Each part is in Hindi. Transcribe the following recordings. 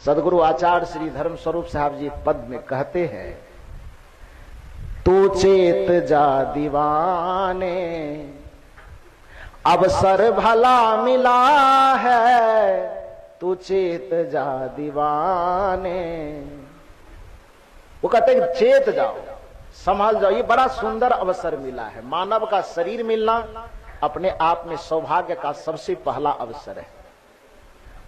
सदगुरु आचार्य श्री धर्म स्वरूप साहब जी पद में कहते हैं, तू चेत जा दीवाने अवसर भला मिला है, तू चेत जा दीवाने। वो कहते हैं चेत जाओ, संभाल जाओ, ये बड़ा सुंदर अवसर मिला है। मानव का शरीर मिलना अपने आप में सौभाग्य का सबसे पहला अवसर है।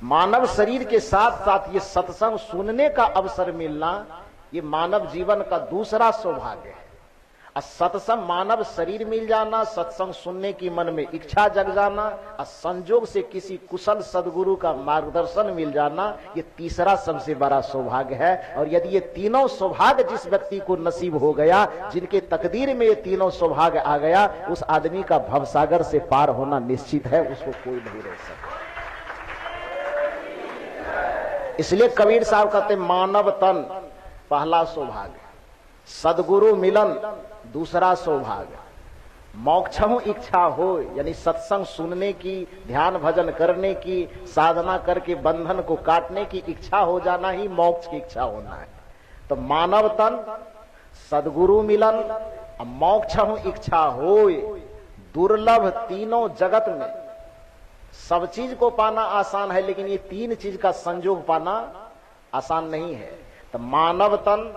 मानव शरीर के साथ साथ ये सत्संग सुनने का अवसर मिलना, ये मानव जीवन का दूसरा सौभाग्य है। और सत्संग, मानव शरीर मिल जाना, सत्संग सुनने की मन में इच्छा जग जाना, और संजोग से किसी कुशल सदगुरु का मार्गदर्शन मिल जाना, ये तीसरा सबसे बड़ा सौभाग्य है। और यदि ये तीनों सौभाग्य जिस व्यक्ति को नसीब हो गया, जिनके तकदीर में ये तीनों सौभाग्य आ गया, उस आदमी का भवसागर से पार होना निश्चित है, उसको कोई नहीं रोक सकता। इसलिए कबीर साहब कहते मानव तन पहला सौभाग्य, सदगुरु मिलन दूसरा सौभाग्य, मोक्षम इच्छा हो, यानी सत्संग सुनने की, ध्यान भजन करने की, साधना करके बंधन को काटने की इच्छा हो जाना ही मोक्ष की इच्छा होना है। तो मानव तन, सदगुरु मिलन, मोक्षम इच्छा हो, दुर्लभ तीनों जगत में। सब चीज को पाना आसान है, लेकिन ये तीन चीज का संयोग पाना आसान नहीं है। तो मानव तन,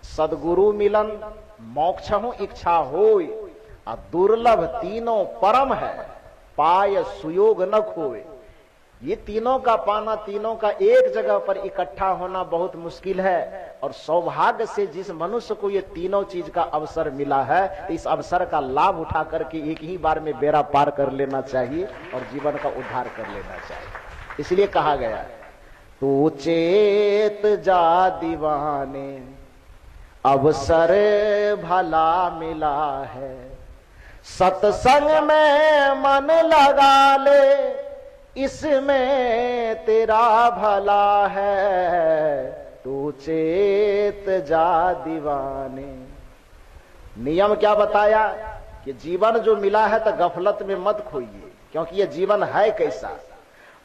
सदगुरु मिलन, मोक्षम इच्छा होय, और दुर्लभ तीनों परम है, पाय सुयोग न खोए। ये तीनों का पाना, तीनों का एक जगह पर इकट्ठा होना बहुत मुश्किल है। और सौभाग्य से जिस मनुष्य को ये तीनों चीज का अवसर मिला है, तो इस अवसर का लाभ उठा करके एक ही बार में बेड़ा पार कर लेना चाहिए और जीवन का उद्धार कर लेना चाहिए। इसलिए कहा गया, तू चेत जा दीवाने अवसर भला मिला है, सत्संग में मन लगा ले, इसमें तेरा भला है, तू चेत जा दीवाने। नियम क्या बताया कि जीवन जो मिला है तो गफलत में मत खोइए, क्योंकि ये जीवन है कैसा,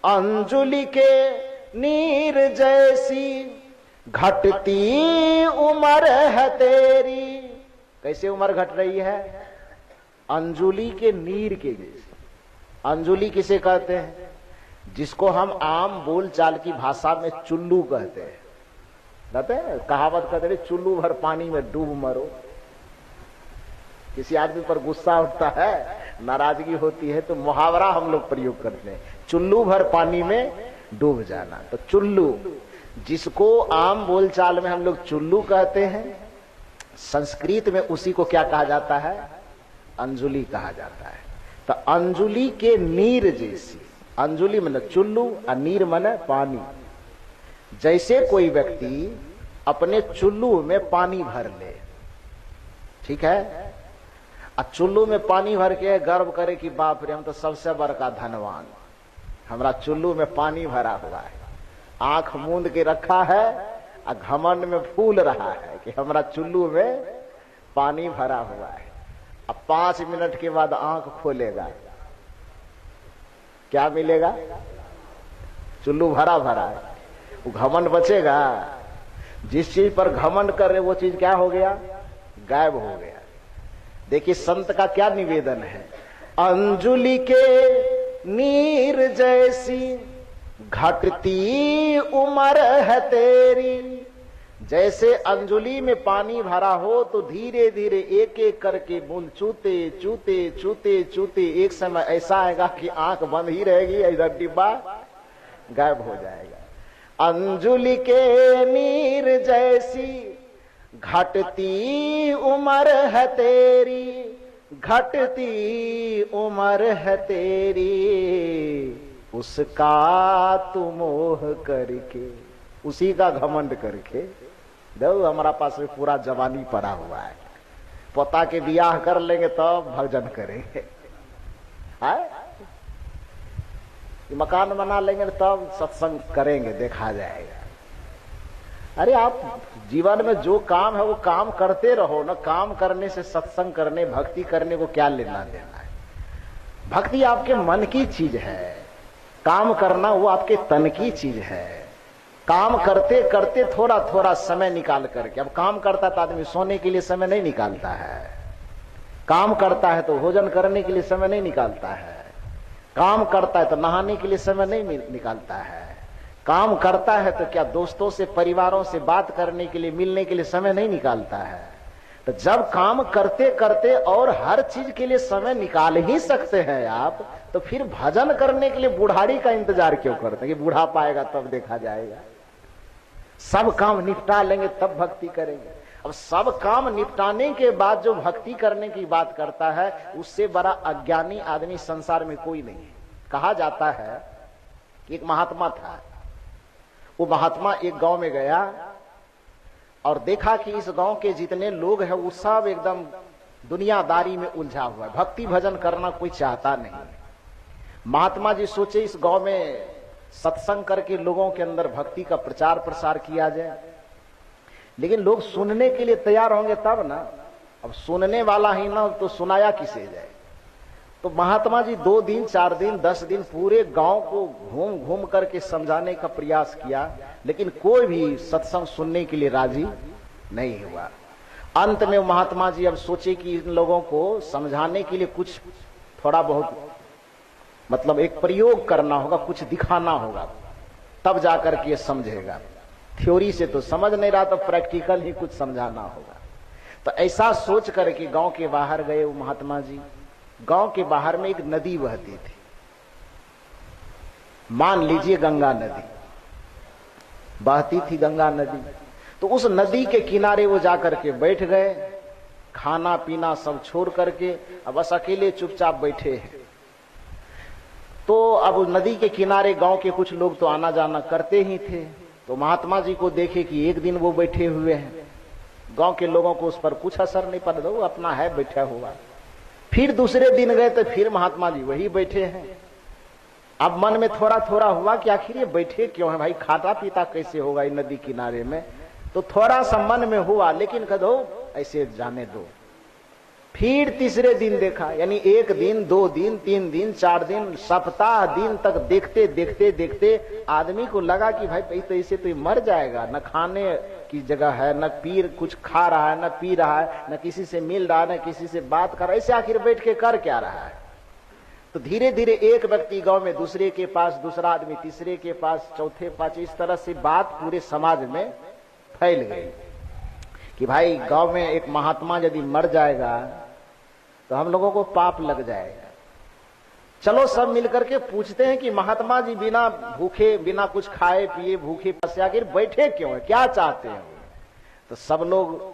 अंजुलि के नीर जैसी घटती उम्र है तेरी। कैसे उम्र घट रही है? अंजुलि के नीर के जैसे। अंजुलि किसे कहते हैं? जिसको हम आम बोल चाल की भाषा में चुल्लू कहते हैं। कहते हैं, कहावत कहते हैं, चुल्लू भर पानी में डूब मरो। किसी आदमी पर गुस्सा उठता है, नाराजगी होती है, तो मुहावरा हम लोग प्रयोग करते हैं, चुल्लू भर पानी में डूब जाना। तो चुल्लू, जिसको आम बोलचाल में हम लोग चुल्लू कहते हैं, संस्कृत में उसी को क्या कहा जाता है? अंजुलि कहा जाता है। तो अंजुलि के नीर जैसी, अंजुलि मन चुल्लू और नीर मन पानी। जैसे कोई व्यक्ति अपने चुल्लू में पानी भर ले, ठीक है, और चुल्लू में पानी भर के गर्व करे कि बाप रे हम तो सबसे बड़का धनवान, हमारा चुल्लू में पानी भरा हुआ है, आंख मूंद के रखा है और घमंड में फूल रहा है कि हमारा चुल्लू में पानी भरा हुआ है। अब 5 मिनट के बाद आंख खोलेगा, क्या मिलेगा? चुल्लू भरा भरा है, वो घमंड बचेगा? जिस चीज पर घमंड कर रहे वो चीज क्या हो गया? गायब हो गया। देखिए संत का क्या निवेदन है, अंजुलि के नीर जैसी घटती उम्र है तेरी। जैसे अंजुलि में पानी भरा हो तो धीरे धीरे एक एक करके बूंद चूते चूते चूते चूते एक समय ऐसा आएगा कि आंख बंद ही रहेगी, इधर डिब्बा गायब हो जाएगा। अंजुलि के नीर जैसी घटती उम्र है तेरी, घटती उम्र है तेरी, उसका तू मोह करके, उसी का घमंड करके, दो हमारा पास में पूरा जवानी पड़ा हुआ है, पोता के बियाह कर लेंगे तब भजन करेंगे, मकान बना लेंगे तब सत्संग करेंगे, देखा जाएगा। अरे आप जीवन में जो काम है वो काम करते रहो ना। काम करने से, सत्संग करने, भक्ति करने को क्या लेना देना है? भक्ति आपके मन की चीज है, काम करना वो आपके तन की चीज है। काम करते करते थोड़ा थोड़ा समय निकाल करके, अब काम करता तो आदमी सोने के लिए समय नहीं निकालता है, काम करता है तो भोजन करने के लिए समय नहीं निकालता है, काम करता है तो नहाने के लिए समय नहीं निकालता है, काम करता है तो क्या दोस्तों से परिवारों से बात करने के लिए मिलने के लिए समय नहीं निकालता है। तो जब काम करते करते और हर चीज के लिए समय निकाल ही सकते हैं आप, तो फिर भजन करने के लिए बुढ़ाड़ी का इंतजार क्यों करते हैं कि बूढ़ा पाएगा तब देखा जाएगा। सब काम निपटा लेंगे तब भक्ति करेंगे। अब सब काम निपटाने के बाद जो भक्ति करने की बात करता है, उससे बड़ा अज्ञानी आदमी संसार में कोई नहीं है। कहा जाता है कि एक महात्मा था, वो महात्मा एक गांव में गया और देखा कि इस गांव के जितने लोग हैं वो सब एकदम दुनियादारी में उलझा हुआ है, भक्ति भजन करना कोई चाहता नहीं। महात्मा जी सोचे इस गांव में सत्संग करके लोगों के अंदर भक्ति का प्रचार प्रसार किया जाए, लेकिन लोग सुनने के लिए तैयार होंगे तब ना। अब सुनने वाला ही ना तो सुनाया किसे जाए। तो महात्मा जी 2 दिन 4 दिन 10 दिन पूरे गांव को घूम घूम करके समझाने का प्रयास किया, लेकिन कोई भी सत्संग सुनने के लिए राजी नहीं हुआ। अंत में महात्मा जी अब सोचे कि इन लोगों को समझाने के लिए कुछ थोड़ा बहुत मतलब एक प्रयोग करना होगा, कुछ दिखाना होगा, तब जाकर के ये समझेगा। थ्योरी से तो समझ नहीं रहा, तो प्रैक्टिकल ही कुछ समझाना होगा। तो ऐसा सोच करके गांव के बाहर गए वो महात्मा जी। गांव के बाहर में एक नदी बहती थी, मान लीजिए गंगा नदी बहती थी, गंगा नदी। तो उस नदी के किनारे वो जाकर के बैठ गए, खाना पीना सब छोड़ करके अब बस अकेले चुपचाप बैठे हैं। तो अब नदी के किनारे गांव के कुछ लोग तो आना जाना करते ही थे। तो महात्मा जी को देखे कि एक दिन वो बैठे हुए हैं, गांव के लोगों को उस पर कुछ असर नहीं पड़ा, वो अपना है बैठा हुआ। फिर दूसरे दिन गए तो फिर महात्मा जी वही बैठे हैं। अब मन में थोड़ा थोड़ा हुआ कि आखिर ये बैठे क्यों है भाई, खाता पीता कैसे होगा इन नदी किनारे में। तो थोड़ा सा मन में हुआ, लेकिन कहो ऐसे जाने दो। फिर तीसरे दिन देखा, यानी 1 दिन 2 दिन 3 दिन 4 दिन सप्ताह दिन तक देखते देखते देखते आदमी को लगा कि भाई तो इसे तो मर जाएगा, न खाने की जगह है, न पी कुछ खा रहा है, न पी रहा है, न किसी से मिल रहा है, न किसी से बात कर रहा है, ऐसे आखिर बैठ के कर क्या रहा है। तो धीरे धीरे एक व्यक्ति गांव में दूसरे के पास, दूसरा आदमी तीसरे के पास, चौथे पास, इस तरह से बात पूरे समाज में फैल गई कि भाई गांव में एक महात्मा यदि मर जाएगा तो हम लोगों को पाप लग जाएगा। चलो सब मिलकर के पूछते हैं कि महात्मा जी बिना भूखे, बिना कुछ खाए पिए भूखे प्यासे आखिर बैठे क्यों है, क्या चाहते हैं। तो सब लोग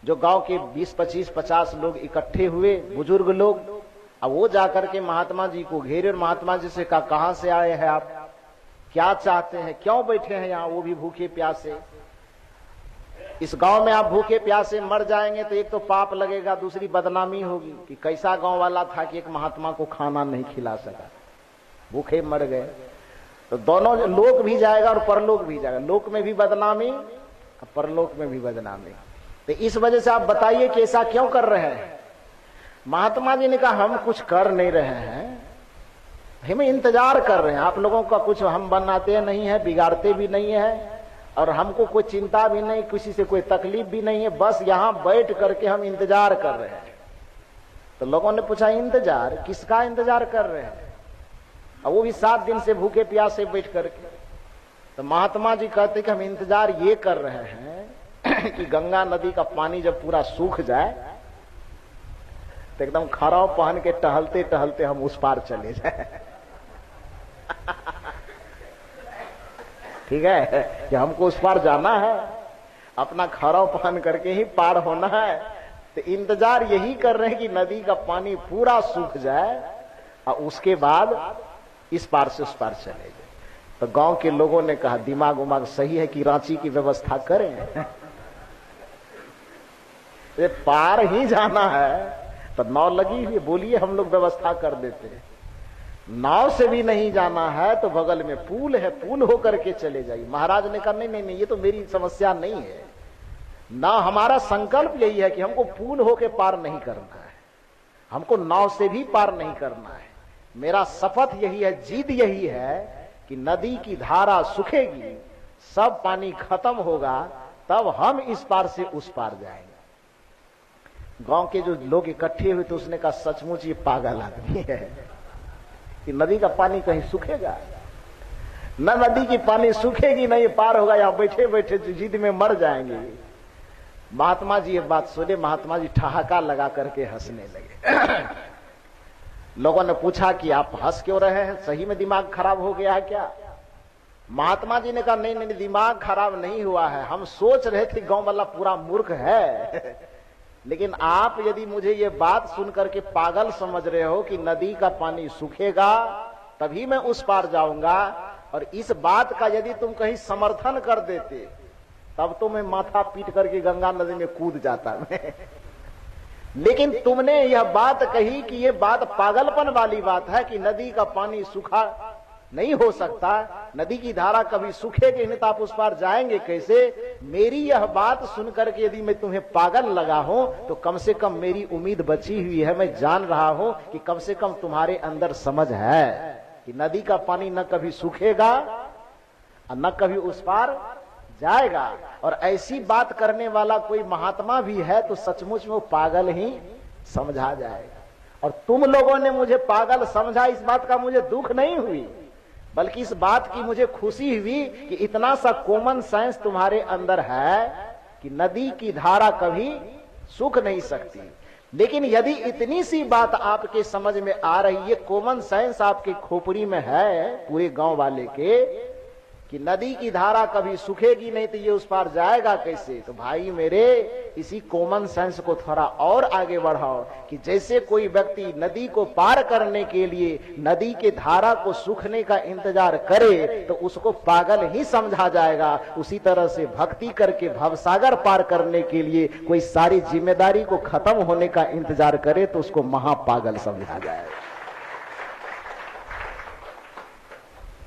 जो गांव के 20 25 50 लोग इकट्ठे हुए, बुजुर्ग लोग, अब वो जाकर के महात्मा जी को घेरे और महात्मा जी से कहा, कहां से आए हैं आप, क्या चाहते हैं, क्यों बैठे हैं यहाँ, वो भी भूखे प्यासे। इस गांव में आप भूखे प्यासे मर जाएंगे तो एक तो पाप लगेगा, दूसरी बदनामी होगी कि कैसा गांव वाला था कि एक महात्मा को खाना नहीं खिला सका, भूखे मर गए। तो दोनों लोक भी जाएगा और परलोक भी जाएगा, लोक में भी बदनामी और परलोक में भी बदनामी। तो इस वजह से आप बताइए कि ऐसा क्यों कर रहे हैं। महात्मा जी ने कहा हम कुछ कर नहीं रहे हैं, हम इंतजार कर रहे हैं, आप लोगों का कुछ हम बनाते नहीं है, बिगाड़ते भी नहीं है, और हमको कोई चिंता भी नहीं, किसी से कोई तकलीफ भी नहीं है, बस यहां बैठ करके हम इंतजार कर रहे हैं। तो लोगों ने पूछा इंतजार किसका इंतजार कर रहे हैं, और वो भी 7 दिन से भूखे प्यासे बैठ करके। तो महात्मा जी कहते कि हम इंतजार ये कर रहे हैं कि गंगा नदी का पानी जब पूरा सूख जाए तो एकदम खराव पहन के टहलते टहलते हम उस पार चले जाए। ठीक है कि हमको उस पार जाना है, अपना खराव पहन करके ही पार होना है। तो इंतजार यही कर रहे हैं कि नदी का पानी पूरा सूख जाए और उसके बाद इस पार से उस पार चले जाए। तो गांव के लोगों ने कहा दिमाग उमाग सही है कि रांची की व्यवस्था करें। ये पार ही जाना है तो नाव लगी हुई, बोलिए हम लोग व्यवस्था कर देते हैं। नाव से भी नहीं जाना है तो बगल में पुल है, पुल होकर के चले जाइए। महाराज ने कहा नहीं नहीं नहीं, ये तो मेरी समस्या नहीं है ना, हमारा संकल्प यही है कि हमको पुल होके पार नहीं करना है, हमको नाव से भी पार नहीं करना है। मेरा शपथ यही है, जिद यही है कि नदी की धारा सूखेगी सब पानी खत्म होगा तब हम इस पार से उस पार जाएंगे। गांव के जो लोग इकट्ठे हुए तो उसने कहा सचमुच ये पागल आदमी है कि नदी का पानी कहीं सूखेगा, न नदी की पानी सूखेगी नहीं पार होगा, यहां बैठे बैठे जिद में मर जाएंगे। महात्मा जी ये बात सुने, महात्मा जी ठहाका लगा करके हंसने लगे। लोगों ने पूछा कि आप हंस क्यों रहे हैं, सही में दिमाग खराब हो गया है क्या? महात्मा जी ने कहा नहीं नहीं, दिमाग खराब नहीं हुआ है, हम सोच रहे थे गांव वाला पूरा मूर्ख है लेकिन आप यदि मुझे ये बात सुन करके पागल समझ रहे हो कि नदी का पानी सूखेगा तभी मैं उस पार जाऊंगा, और इस बात का यदि तुम कहीं समर्थन कर देते तब तो मैं माथा पीट करके गंगा नदी में कूद जाता मैं लेकिन तुमने यह बात कही कि यह बात पागलपन वाली बात है कि नदी का पानी सूखा नहीं हो सकता, नदी की धारा कभी सूखेगी नहीं तो आप उस पार जाएंगे कैसे? मेरी यह बात सुनकर के यदि मैं तुम्हें पागल लगा हूं तो कम से कम मेरी उम्मीद बची हुई है, मैं जान रहा हूं कि कम से कम तुम्हारे अंदर समझ है कि नदी का पानी न कभी सूखेगा और न कभी उस पार जाएगा। और ऐसी बात करने वाला कोई महात्मा भी है तो सचमुच में वो पागल ही समझा जाएगा। और तुम लोगों ने मुझे पागल समझा, इस बात का मुझे दुख नहीं हुई, बल्कि इस बात की मुझे खुशी हुई कि इतना सा कॉमन सेंस तुम्हारे अंदर है कि नदी की धारा कभी सूख नहीं सकती। लेकिन यदि इतनी सी बात आपके समझ में आ रही है, कॉमन सेंस आपके खोपड़ी में है पूरे गांव वाले के कि नदी की धारा कभी सूखेगी नहीं तो ये उस पार जाएगा कैसे, तो भाई मेरे इसी कॉमन सेंस को थोड़ा और आगे बढ़ाओ कि जैसे कोई व्यक्ति नदी को पार करने के लिए नदी के धारा को सूखने का इंतजार करे तो उसको पागल ही समझा जाएगा, उसी तरह से भक्ति करके भवसागर पार करने के लिए कोई सारी जिम्मेदारी को खत्म होने का इंतजार करे तो उसको महापागल समझा जाएगा।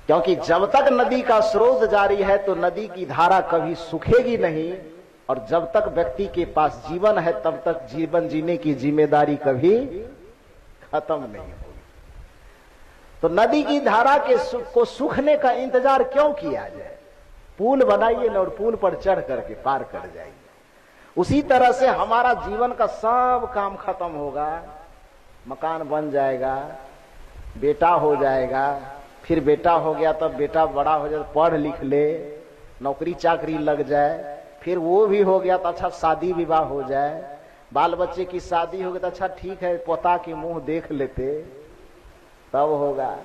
क्योंकि जब तक नदी का स्रोत जारी है तो नदी की धारा कभी सूखेगी नहीं, और जब तक व्यक्ति के पास जीवन है तब तक जीवन जीने की जिम्मेदारी कभी खत्म नहीं होगी। तो नदी की धारा को सूखने का इंतजार क्यों किया जाए? पुल बनाइए ना और पुल पर चढ़ करके पार कर जाइए। उसी तरह से हमारा जीवन का सब काम खत्म होगा, मकान बन जाएगा, बेटा हो जाएगा, फिर बेटा हो गया तब बेटा बड़ा हो जाए, पढ़ लिख ले, नौकरी चाकरी लग जाए, फिर वो भी हो गया तो अच्छा शादी विवाह हो जाए, बाल बच्चे की शादी हो गई तो अच्छा ठीक है पोता की मुंह देख लेते तब होगा,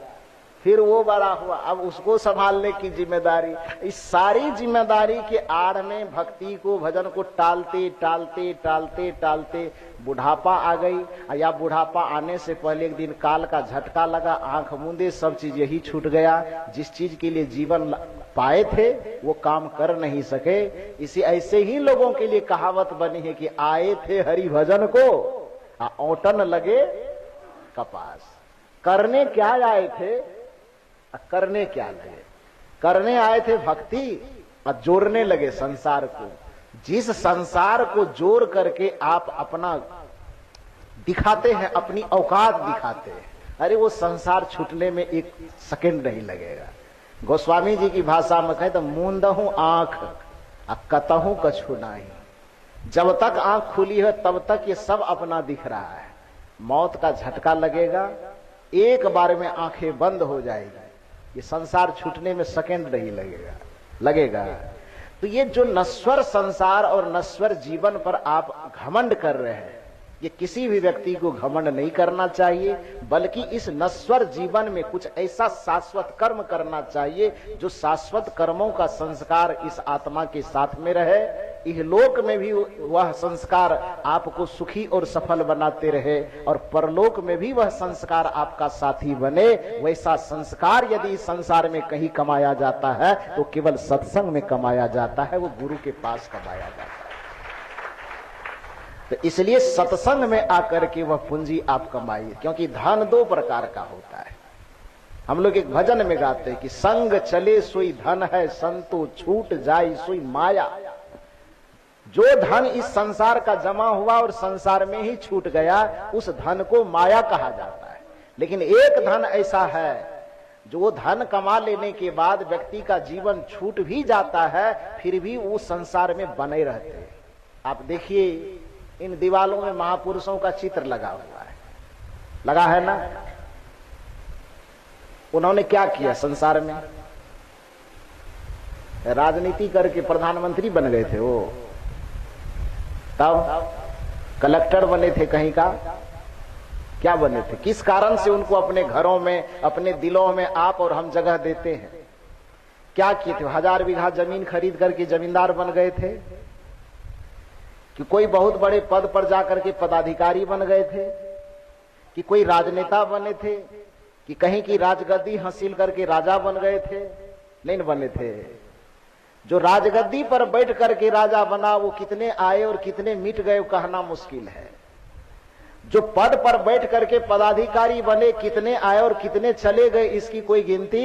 फिर वो बड़ा हुआ अब उसको संभालने की जिम्मेदारी। इस सारी जिम्मेदारी के आड़ में भक्ति को भजन को टालते टालते टालते टालते बुढ़ापा आ गई, या बुढ़ापा आने से पहले एक दिन काल का झटका लगा, आंख मूंदे सब चीज यही छूट गया, जिस चीज के लिए जीवन पाए थे वो काम कर नहीं सके। इसी ऐसे ही लोगों के लिए कहावत बनी है कि आए थे हरि भजन को औटन लगे कपास। करने क्या आए थे? करने क्या लगे? करने आए थे भक्ति और जोड़ने लगे संसार को। जिस संसार को जोड़ करके आप अपना दिखाते हैं, अपनी औकात दिखाते हैं, अरे वो संसार छूटने में एक सेकंड नहीं लगेगा। गोस्वामी जी की भाषा में कहे तो मूंदहूं आंख कतहूं कछु नहीं। जब तक आंख खुली है तब तक ये सब अपना दिख रहा है, मौत का झटका लगेगा, एक बार में आंखें बंद हो जाएगी, ये संसार छूटने में सेकंड नहीं लगेगा। तो ये जो नश्वर संसार और नश्वर जीवन पर आप घमंड कर रहे हैं, ये किसी भी व्यक्ति को घमंड नहीं करना चाहिए, बल्कि इस नश्वर जीवन में कुछ ऐसा शाश्वत कर्म करना चाहिए जो शाश्वत कर्मों का संस्कार इस आत्मा के साथ में रहे, इहलोक में भी वह संस्कार आपको सुखी और सफल बनाते रहे और परलोक में भी वह संस्कार आपका साथी बने। वैसा संस्कार यदि संसार में कहीं कमाया जाता है तो केवल सत्संग में कमाया जाता है, वो गुरु के पास कमाया जाता है। तो इसलिए सत्संग में आकर के वह पूंजी आप कमाइए, क्योंकि धन दो प्रकार का होता है। हम लोग एक भजन में गाते हैं कि संग चले सोई धन है, संतो छूट जाए सोई माया। जो धन इस संसार का जमा हुआ और संसार में ही छूट गया, उस धन को माया कहा जाता है। लेकिन एक धन ऐसा है जो वो धन कमा लेने के बाद व्यक्ति का जीवन छूट भी जाता है, फिर भी वो संसार में बने रहते हैं। आप देखिए इन दीवालों में महापुरुषों का चित्र लगा हुआ है, लगा है ना। उन्होंने क्या किया संसार में? राजनीति करके प्रधानमंत्री बन गए थे वो, तब कलेक्टर बने थे कहीं का, क्या बने थे? किस कारण से उनको अपने घरों में, अपने दिलों में आप और हम जगह देते हैं? क्या किए थे? 1000 बीघा जमीन खरीद करके जमींदार बन गए थे कि कोई बहुत बड़े पद पर जाकर के पदाधिकारी बन गए थे कि कोई राजनेता बने थे कि कहीं की राजगद्दी हासिल करके राजा बन गए थे? नहीं बने थे। जो राजगद्दी पर बैठ करके राजा बना वो कितने आए और कितने मिट गए कहना मुश्किल है। जो पद पर बैठ करके पदाधिकारी बने कितने आए और कितने चले गए इसकी कोई गिनती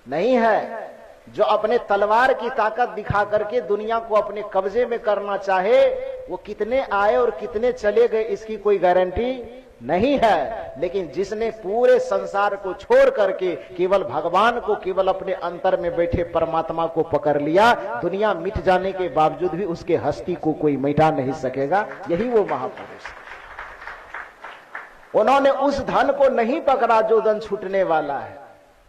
नहीं है। जो अपने तलवार की ताकत दिखा करके दुनिया को अपने कब्जे में करना चाहे वो कितने आए और कितने चले गए इसकी कोई गारंटी नहीं है। लेकिन जिसने पूरे संसार को छोड़ करके केवल भगवान को, केवल अपने अंतर में बैठे परमात्मा को पकड़ लिया, दुनिया मिट जाने के बावजूद भी उसके हस्ती को कोई मिटा नहीं सकेगा। यही वो महापुरुष। उन्होंने उस धन को नहीं पकड़ा जो धन छूटने वाला है।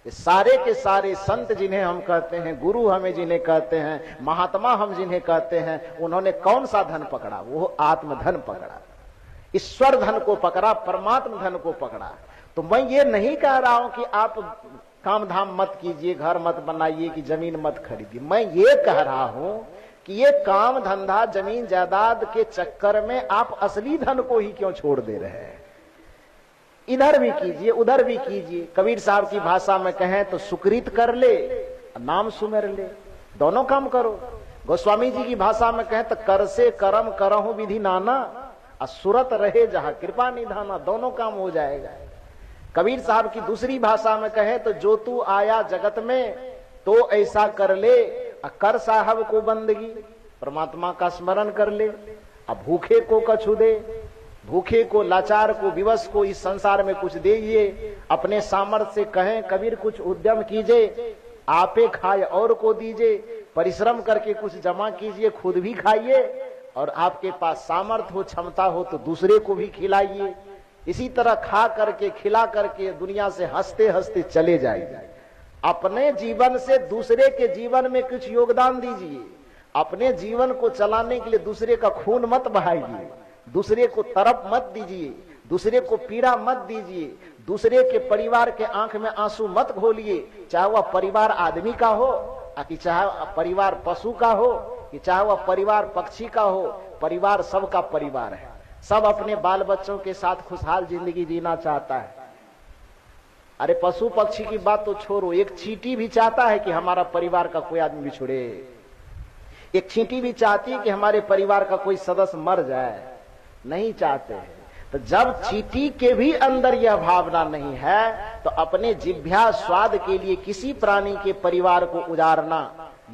ये सारे के सारे संत जिन्हें हम कहते हैं, गुरु हमें जिन्हें कहते हैं, महात्मा हम जिन्हें कहते हैं, उन्होंने कौन सा धन पकड़ा? वो आत्मधन पकड़ा, ईश्वर धन को पकड़ा, परमात्मा धन को पकड़ा। तो मैं ये नहीं कह रहा हूं कि आप काम धाम मत कीजिए, घर मत बनाइए, कि जमीन मत खरीदिए। मैं ये कह रहा हूं कि ये काम धंधा जमीन जायदाद के चक्कर में आप असली धन को ही क्यों छोड़ दे रहे हैं? इधर भी कीजिए, उधर भी कीजिए। कबीर साहब की भाषा में कहें तो सुकृत कर ले, नाम सुमेर ले, दोनों काम करो। गोस्वामी जी की भाषा में कहें तो कर से कर्म करहु विधि नाना, असुरत रहे जहां कृपा निधाना, दोनों काम हो जाएगा। कबीर साहब की दूसरी भाषा में कहें तो जो तू आया जगत में तो ऐसा कर ले, कर साहब को बंदगी, परमात्मा का स्मरण कर ले। अब भूखे को कछु दे, भूखे को, लाचार को, विवश को इस संसार में कुछ दीजिए। अपने सामर्थ्य से कहें कबीर कुछ उद्यम कीजिए, आपे खाए और को दीजिए, परिश्रम करके कुछ जमा कीजिए, खुद भी खाइए, और आपके पास सामर्थ्य हो, क्षमता हो तो दूसरे को भी खिलाइए। इसी तरह खा करके, खिला करके दुनिया से हंसते हंसते चले जाइए। अपने जीवन से दूसरे के जीवन में कुछ योगदान दीजिए। अपने जीवन को चलाने के लिए दूसरे का खून मत बहाइए, दूसरे को तरफ मत दीजिए, दूसरे को पीड़ा मत दीजिए, दूसरे के परिवार के आंख में आंसू मत घोलिए। चाहे वह परिवार आदमी का हो, कि चाहे परिवार पशु का हो, कि चाहे वह परिवार पक्षी का हो, परिवार सबका परिवार है। सब अपने बाल बच्चों के साथ खुशहाल जिंदगी जीना चाहता है। अरे पशु पक्षी की बात तो छोड़ो, एक चींटी भी चाहता है कि हमारा परिवार का कोई आदमी बिछुड़े। एक चींटी भी चाहती है कि हमारे परिवार का कोई सदस्य मर जाए, नहीं चाहते हैं। तो जब चींटी के भी अंदर यह भावना नहीं है तो अपने जिह्वा स्वाद के लिए किसी प्राणी के परिवार को उजाड़ना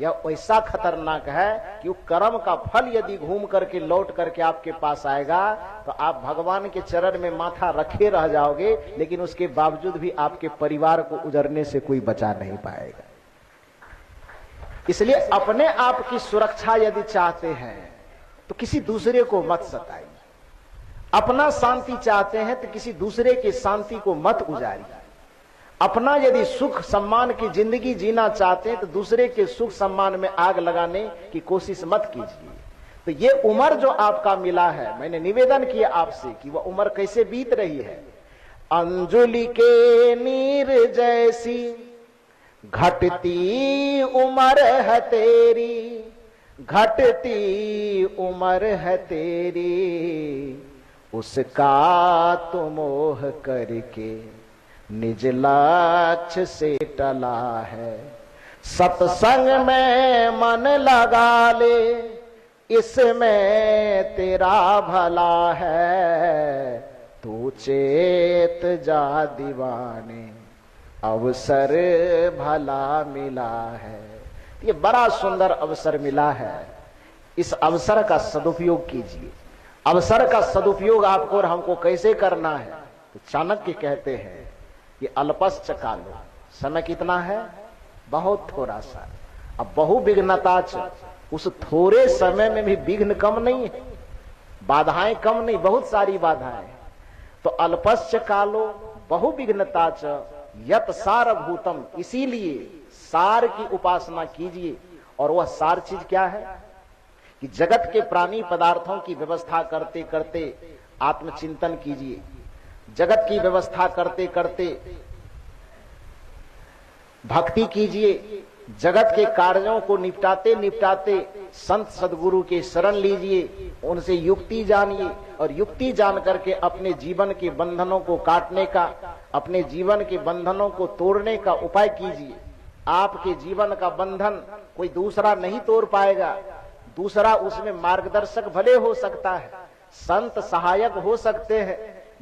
यह ऐसा खतरनाक है कि वो कर्म का फल यदि घूम करके लौट करके आपके पास आएगा तो आप भगवान के चरण में माथा रखे रह जाओगे, लेकिन उसके बावजूद भी आपके परिवार को उजड़ने से कोई बचा नहीं पाएगा। इसलिए अपने आप की सुरक्षा यदि चाहते हैं तो किसी दूसरे को मत सताइए। अपना शांति चाहते हैं तो किसी दूसरे की शांति को मत उजाड़िए। अपना यदि सुख सम्मान की जिंदगी जीना चाहते हैं तो दूसरे के सुख सम्मान में आग लगाने की कोशिश मत कीजिए। तो ये उम्र जो आपका मिला है, मैंने निवेदन किया आपसे कि वह उम्र कैसे बीत रही है। अंजुलि के नीर जैसी घटती उम्र है तेरी, घटती उम्र है तेरी, उसका तो मोह करके निज लक्ष्य से टला है। सत्संग में मन लगा ले, इसमें तेरा भला है, तू चेत जा दीवाने, अवसर भला मिला है। ये बड़ा सुंदर अवसर मिला है, इस अवसर का सदुपयोग कीजिए। अवसर का सदुपयोग आपको और हमको कैसे करना है? तो चाणक्य कहते हैं कि अल्पश्च कालो समय कितना है? बहुत थोड़ा सा। अब बहु विघ्नताच, उस थोड़े समय में भी विघ्न कम नहीं है, बाधाएं कम नहीं, बहुत सारी बाधाएं। तो अल्पस्य कालो बहु विघ्नताच यत सारभूतम, इसीलिए सार की उपासना कीजिए। और वह सार चीज क्या है कि जगत के प्राणी पदार्थों की व्यवस्था करते करते आत्मचिंतन कीजिए। जगत की व्यवस्था करते करते भक्ति कीजिए। जगत के कार्यों को निपटाते निपटाते संत सदगुरु के शरण लीजिए, उनसे युक्ति जानिए और युक्ति जान करके अपने जीवन के बंधनों को काटने का, अपने जीवन के बंधनों को तोड़ने का उपाय कीजिए। आपके जीवन का बंधन कोई दूसरा नहीं तोड़ पाएगा। दूसरा उसमें मार्गदर्शक भले हो सकता है, संत सहायक हो सकते हैं,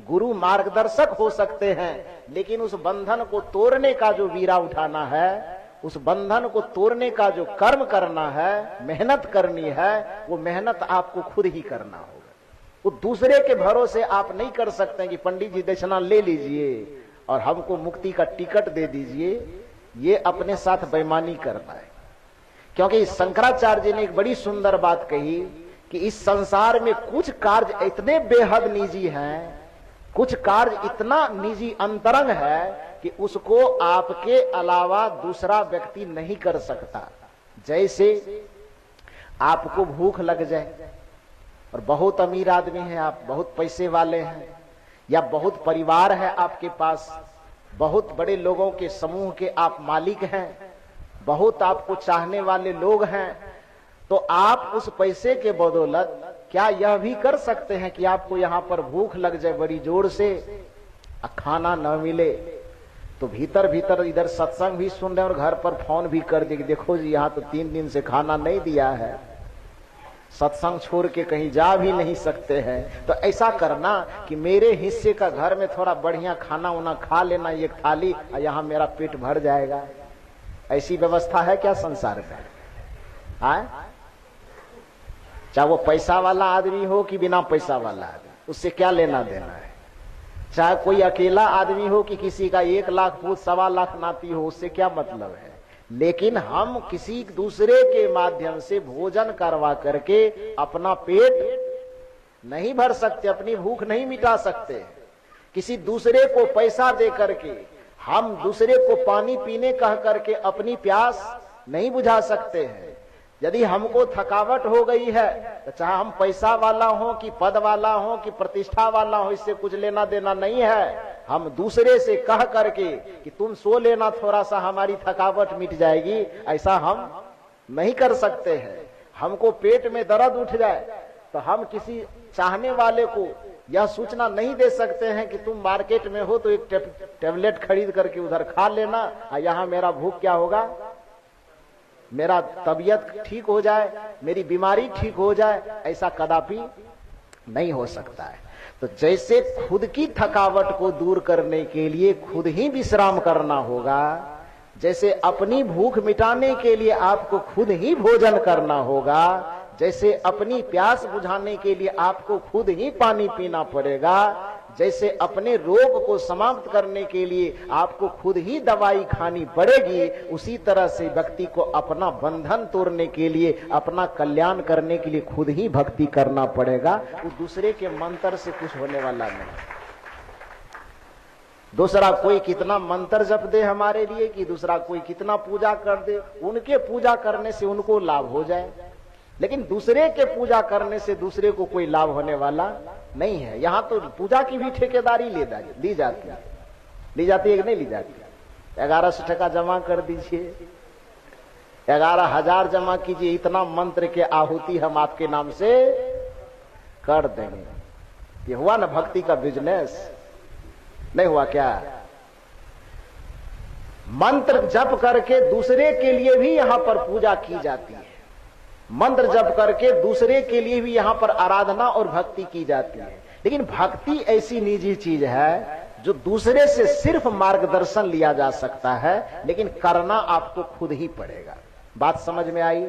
गुरु मार्गदर्शक हो सकते हैं, लेकिन उस बंधन को तोड़ने का जो वीरा उठाना है, उस बंधन को तोड़ने का जो कर्म करना है, मेहनत करनी है, वो मेहनत आपको खुद ही करना होगा। वो दूसरे के भरोसे आप नहीं कर सकते कि पंडित जी दक्षिणा ले लीजिए और हमको मुक्ति का टिकट दे दीजिए। ये अपने साथ बेईमानी करना है। क्योंकि शंकराचार्य जी ने एक बड़ी सुंदर बात कही कि इस संसार में कुछ कार्य इतने बेहद निजी हैं, कुछ कार्य इतना निजी अंतरंग है कि उसको आपके अलावा दूसरा व्यक्ति नहीं कर सकता। जैसे आपको भूख लग जाए और बहुत अमीर आदमी है आप, बहुत पैसे वाले हैं, या बहुत परिवार है आपके पास, बहुत बड़े लोगों के समूह के आप मालिक हैं, बहुत आपको चाहने वाले लोग हैं, तो आप उस पैसे के बदौलत क्या यह भी कर सकते हैं कि आपको यहां पर भूख लग जाए बड़ी जोर से, खाना न मिले, तो भीतर भीतर इधर सत्संग भी सुन रहे और घर पर फोन भी कर दे कि देखो जी यहाँ तो 3 दिन से खाना नहीं दिया है, सत्संग छोड़ के कहीं जा भी नहीं सकते हैं। तो ऐसा करना कि मेरे हिस्से का घर में थोड़ा बढ़िया खाना उना खा लेना, एक थाली, यहाँ मेरा पेट भर जाएगा। ऐसी व्यवस्था है क्या संसार में? चाहे वो पैसा वाला आदमी हो कि बिना पैसा वाला आदमी, उससे क्या लेना देना है। चाहे कोई अकेला आदमी हो कि किसी का 1 लाख पूत 1.25 लाख नाती हो, उससे क्या मतलब है। लेकिन हम किसी दूसरे के माध्यम से भोजन करवा करके अपना पेट नहीं भर सकते, अपनी भूख नहीं मिटा सकते। किसी दूसरे को पैसा दे करके हम दूसरे को पानी पीने कह करके अपनी प्यास नहीं बुझा सकते हैं। यदि हमको थकावट हो गई है तो चाहे हम पैसा वाला हो कि पद वाला हो कि प्रतिष्ठा वाला हो, इससे कुछ लेना देना नहीं है। हम दूसरे से कह करके कि तुम सो लेना थोड़ा सा, हमारी थकावट मिट जाएगी, ऐसा हम नहीं कर सकते हैं। हमको पेट में दर्द उठ जाए तो हम किसी चाहने वाले को यह सूचना नहीं दे सकते हैं कि तुम मार्केट में हो तो एक टेबलेट खरीद करके उधर खा लेना, यहाँ मेरा भूख क्या होगा, मेरा तबीयत ठीक हो जाए, मेरी बीमारी ठीक हो जाए, ऐसा कदापि नहीं हो सकता है। तो जैसे खुद की थकावट को दूर करने के लिए खुद ही विश्राम करना होगा, जैसे अपनी भूख मिटाने के लिए आपको खुद ही भोजन करना होगा, जैसे अपनी प्यास बुझाने के लिए आपको खुद ही पानी पीना पड़ेगा, जैसे अपने रोग को समाप्त करने के लिए आपको खुद ही दवाई खानी पड़ेगी, उसी तरह से व्यक्ति को अपना बंधन तोड़ने के लिए, अपना कल्याण करने के लिए खुद ही भक्ति करना पड़ेगा। वो दूसरे के मंत्र से कुछ होने वाला नहीं। दूसरा कोई कितना मंत्र जप दे हमारे लिए, कि दूसरा कोई कितना पूजा कर दे, उनके पूजा करने से उनको लाभ हो जाए, लेकिन दूसरे के पूजा करने से दूसरे को कोई लाभ होने वाला नहीं है। यहाँ तो पूजा की भी ठेकेदारी ली जाती है कि नहीं ली जाती। 1100 टका जमा कर दीजिए, 11,000 जमा कीजिए, इतना मंत्र के आहुति हम आपके नाम से कर देंगे। ये हुआ ना भक्ति का बिजनेस, नहीं हुआ क्या? मंत्र जप करके दूसरे के लिए भी यहाँ पर पूजा की जाती है, मंत्र जप करके दूसरे के लिए भी यहाँ पर आराधना और भक्ति की जाती है। लेकिन भक्ति ऐसी निजी चीज है जो दूसरे से सिर्फ मार्गदर्शन लिया जा सकता है, लेकिन करना आपको खुद ही पड़ेगा। बात समझ में आई?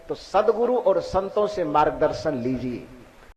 तो सदगुरु और संतों से मार्गदर्शन लीजिए।